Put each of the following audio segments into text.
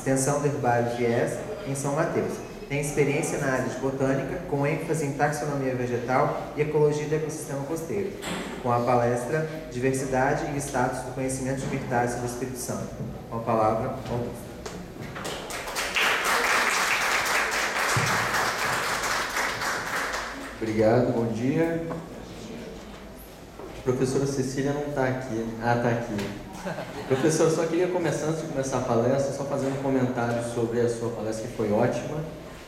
extensão do herbário de IES em São Mateus. Tem experiência na área de botânica, com ênfase em taxonomia vegetal e ecologia do ecossistema costeiro, com a palestra Diversidade e Status do Conhecimento de Mirtácea do Espírito Santo. Com a palavra, Augusto. Obrigado, bom dia. A professora Cecília não está aqui. Ah, está aqui. Professor, só queria começar, antes de começar a palestra, só fazendo um comentário sobre a sua palestra, que foi ótima,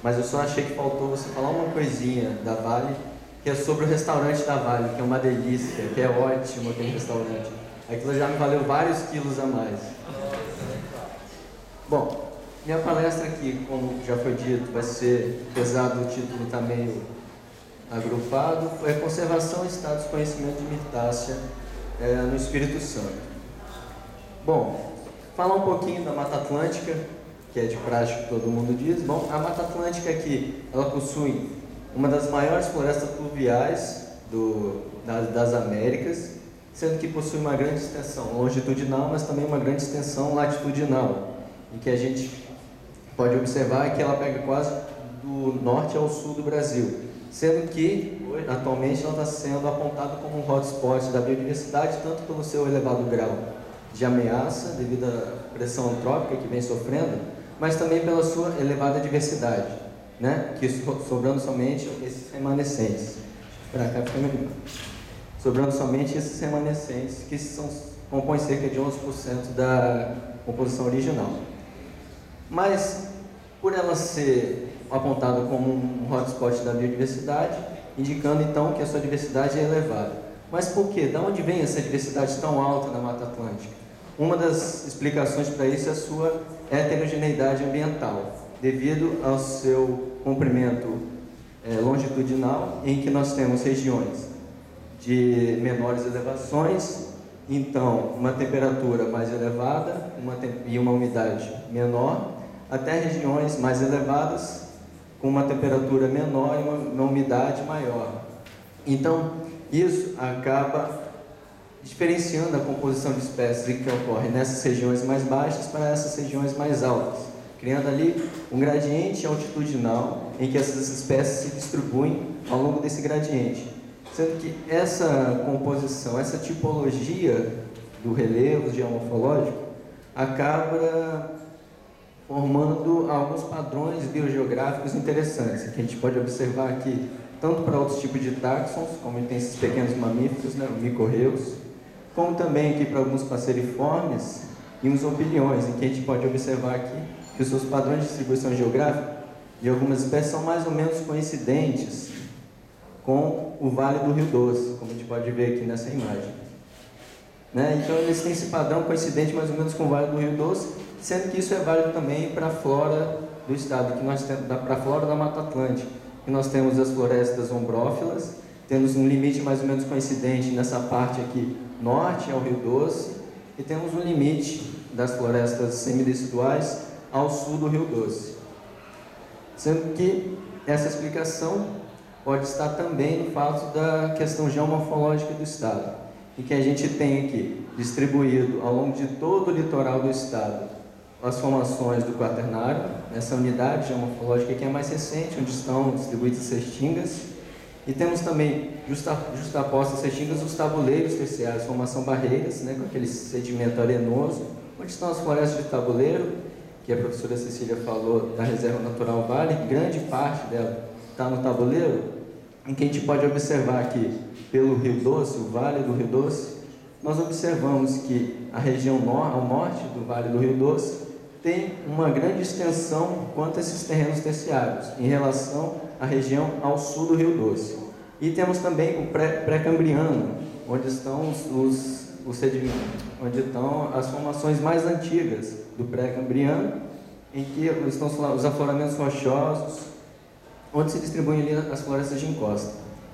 mas eu só achei que faltou você falar uma coisinha da Vale, que é sobre o restaurante da Vale, que é uma delícia, que é ótimo aquele restaurante. Aquilo já me valeu vários quilos a mais. Bom, minha palestra aqui, como já foi dito, vai ser, apesar do título estar meio agrupado, é Conservação e Status do Conhecimento de Mirtácea no Espírito Santo. Bom, falar um pouquinho da Mata Atlântica, que é de prática que todo mundo diz. Bom, a Mata Atlântica aqui, ela possui uma das maiores florestas pluviais das Américas, sendo que possui uma grande extensão longitudinal, mas também uma grande extensão latitudinal, em que a gente pode observar que ela pega quase do norte ao sul do Brasil, sendo que atualmente ela está sendo apontada como um hotspot da biodiversidade, tanto pelo seu elevado grau de ameaça devido à pressão antrópica que vem sofrendo, mas também pela sua elevada diversidade, né? Que sobrando somente esses remanescentes. Para cá fica melhor. Sobrando somente esses remanescentes que compõem cerca de 11% da composição original. Mas, por ela ser apontada como um hotspot da biodiversidade, indicando então que a sua diversidade é elevada. Mas por quê? De onde vem essa diversidade tão alta na Mata Atlântica? Uma das explicações para isso é a sua heterogeneidade ambiental, devido ao seu comprimento longitudinal, em que nós temos regiões de menores elevações, então uma temperatura mais elevada e uma umidade menor, até regiões mais elevadas, com uma temperatura menor e uma umidade maior. Então, isso acaba diferenciando a composição de espécies que ocorre nessas regiões mais baixas para essas regiões mais altas, criando ali um gradiente altitudinal em que essas espécies se distribuem ao longo desse gradiente. Sendo que essa composição, essa tipologia do relevo geomorfológico acaba formando alguns padrões biogeográficos interessantes, que a gente pode observar aqui, tanto para outros tipos de táxons, como tem esses pequenos mamíferos, né, micorreus, como também aqui para alguns passeriformes e uns opiliões, em que a gente pode observar aqui que os seus padrões de distribuição geográfica de algumas espécies são mais ou menos coincidentes com o Vale do Rio Doce, como a gente pode ver aqui nessa imagem. Né? Então eles têm esse padrão coincidente mais ou menos com o Vale do Rio Doce, sendo que isso é válido também para a flora do estado, que nós temos para a flora da Mata Atlântica, que nós temos as florestas ombrófilas, temos um limite mais ou menos coincidente nessa parte aqui norte ao Rio Doce, e temos um limite das florestas semideciduais ao sul do Rio Doce. Sendo que essa explicação pode estar também no fato da questão geomorfológica do estado, em que a gente tem aqui distribuído ao longo de todo o litoral do estado as formações do Quaternário, essa unidade geomorfológica que é mais recente, onde estão distribuídas as restingas, e temos também justapostas as restingas os tabuleiros terciários, formação barreiras, né, com aquele sedimento arenoso, onde estão as florestas de tabuleiro, que a professora Cecília falou da Reserva Natural Vale, grande parte dela está no tabuleiro, em que a gente pode observar aqui, pelo Rio Doce, o Vale do Rio Doce, nós observamos que a região ao norte do Vale do Rio Doce tem uma grande extensão quanto a esses terrenos terciários, em relação à região ao sul do Rio Doce. E temos também o pré-cambriano, onde estão os sedimentos, onde estão as formações mais antigas do pré-cambriano, em que estão os afloramentos rochosos, onde se distribuem ali as florestas de encosta.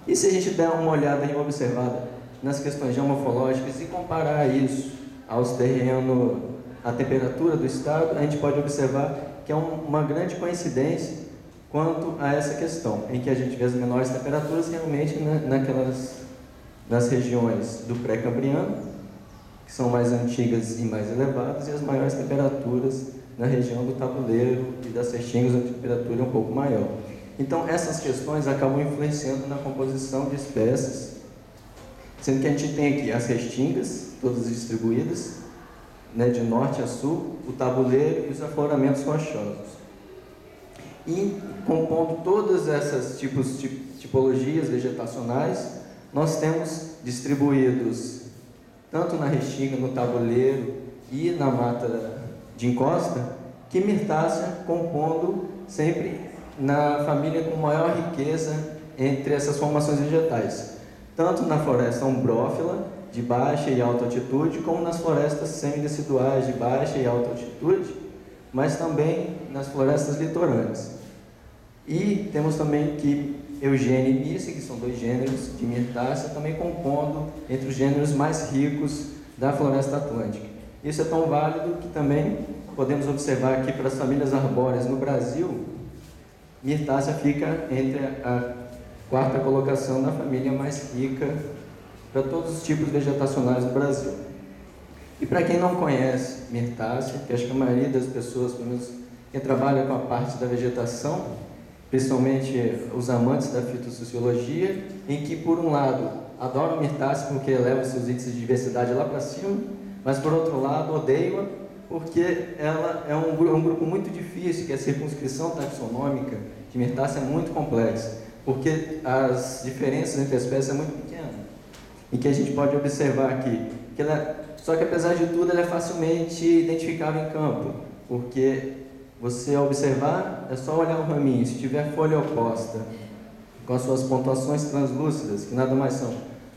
E se a gente der uma olhada e uma observada nas questões geomorfológicas e comparar isso aos terrenos, à temperatura do estado, a gente pode observar que é uma grande coincidência quanto a essa questão, em que a gente vê as menores temperaturas realmente nas regiões do pré-cambriano, que são mais antigas e mais elevadas, e as maiores temperaturas na região do Tabuleiro e das Restingas, onde a temperatura é um pouco maior. Então, essas questões acabam influenciando na composição de espécies, sendo que a gente tem aqui as Restingas, todas distribuídas, né, de norte a sul, o Tabuleiro e os afloramentos rochosos. E, compondo todas essas tipologias vegetacionais, nós temos distribuídos, tanto na Restinga, no Tabuleiro e na mata de encosta, que Myrtácea compondo sempre na família com maior riqueza entre essas formações vegetais, tanto na floresta ombrófila, de baixa e alta altitude, como nas florestas semideciduais de baixa e alta altitude, mas também nas florestas litorâneas. E temos também que Eugênia e Mícia, que são dois gêneros de Myrtácea, também compondo entre os gêneros mais ricos da floresta atlântica. Isso é tão válido que também podemos observar aqui para as famílias arbóreas no Brasil, Myrtácea fica entre a quarta colocação da família mais rica para todos os tipos vegetacionais do Brasil. E para quem não conhece Myrtácea, que acho que a maioria das pessoas, pelo menos quem trabalha com a parte da vegetação, principalmente os amantes da fitossociologia, em que, por um lado, adoram Myrtácea porque eleva seus índices de diversidade lá para cima, mas, por outro lado, odeiam-a porque ela é um grupo muito difícil, que a circunscrição taxonômica de Myrtácea é muito complexa, porque as diferenças entre as espécies são muito pequenas, e que a gente pode observar aqui, só que, apesar de tudo, ela é facilmente identificável em campo, porque você observar, é só olhar o raminho, se tiver folha oposta, com as suas pontuações translúcidas, que nada mais são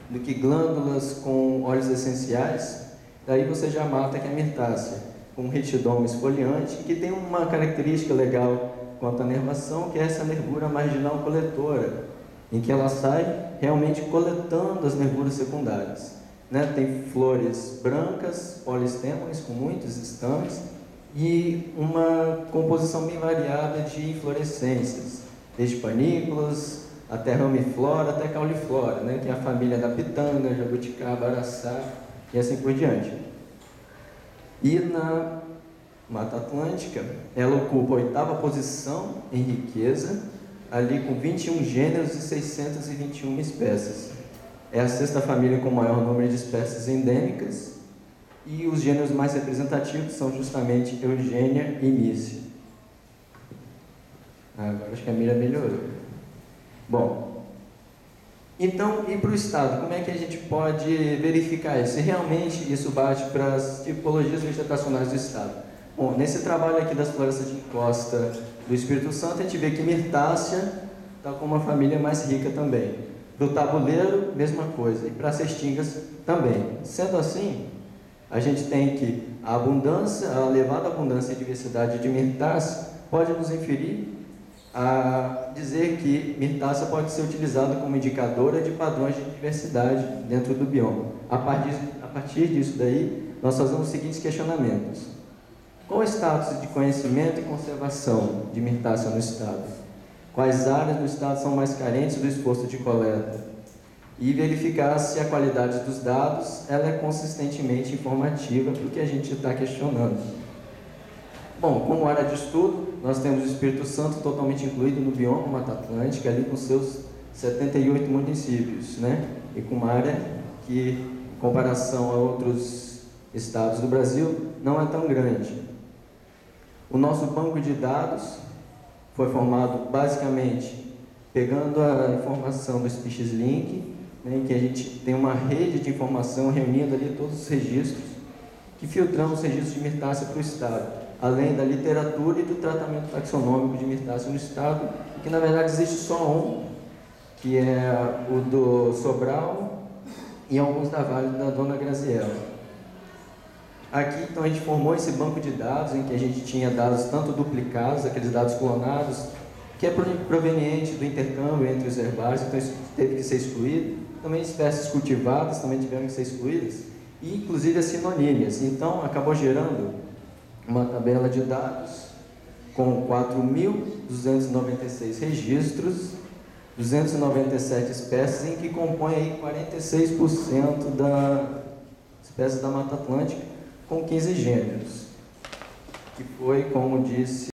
do que glândulas com óleos essenciais, daí você já mata que é Myrtácea, com um retidoma esfoliante, que tem uma característica legal quanto à nervação, que é essa nervura marginal coletora, em que ela sai realmente coletando as nervuras secundárias. Né? Tem flores brancas, polistêmones, com muitos estames, e uma composição bem variada de inflorescências, desde panículas, até ramiflora, até cauliflora, né? Que é a família da pitanga, jabuticaba, araçá e assim por diante. E na Mata Atlântica, ela ocupa a 8ª posição em riqueza, ali com 21 gêneros e 621 espécies. É a 6ª família com o maior número de espécies endêmicas, e os gêneros mais representativos são justamente Eugênia e Mícia. Agora acho que a mira melhorou. Bom, então, e para o Estado, como é que a gente pode verificar isso? Se realmente isso bate para as tipologias vegetacionais do Estado? Bom, nesse trabalho aqui das florestas de encosta do Espírito Santo, a gente vê que Myrtácea está com uma família mais rica também. Para o Tabuleiro, mesma coisa. E para as Restingas também. Sendo assim, a gente tem que a elevada abundância e diversidade de Myrtácea pode nos inferir a dizer que Myrtácea pode ser utilizada como indicadora de padrões de diversidade dentro do bioma. A partir disso daí, nós fazemos os seguintes questionamentos. Qual o status de conhecimento e conservação de Myrtácea no Estado? Quais áreas do Estado são mais carentes do esforço de coleta? E verificar se a qualidade dos dados ela é consistentemente informativa para o que a gente está questionando. Bom, como área de estudo, nós temos o Espírito Santo totalmente incluído no bioma Mata Atlântica, ali com seus 78 municípios, né? E com uma área que, em comparação a outros estados do Brasil, não é tão grande. O nosso banco de dados foi formado basicamente pegando a informação do Species Link, né, em que a gente tem uma rede de informação reunindo ali todos os registros, que filtramos os registros de Myrtácea para o Estado, além da literatura e do tratamento taxonômico de Myrtácea no Estado, que na verdade existe só um, que é o do Sobral e alguns da Vale da Dona Graziella. Aqui, então, a gente formou esse banco de dados, em que a gente tinha dados tanto duplicados, aqueles dados clonados, que é proveniente do intercâmbio entre os herbários, então isso teve que ser excluído. Também espécies cultivadas também tiveram que ser excluídas, e inclusive as sinonímias. Então, acabou gerando uma tabela de dados com 4.296 registros, 297 espécies, em que compõe aí 46% das espécies da Mata Atlântica, com 15 gêneros. que foi, como disse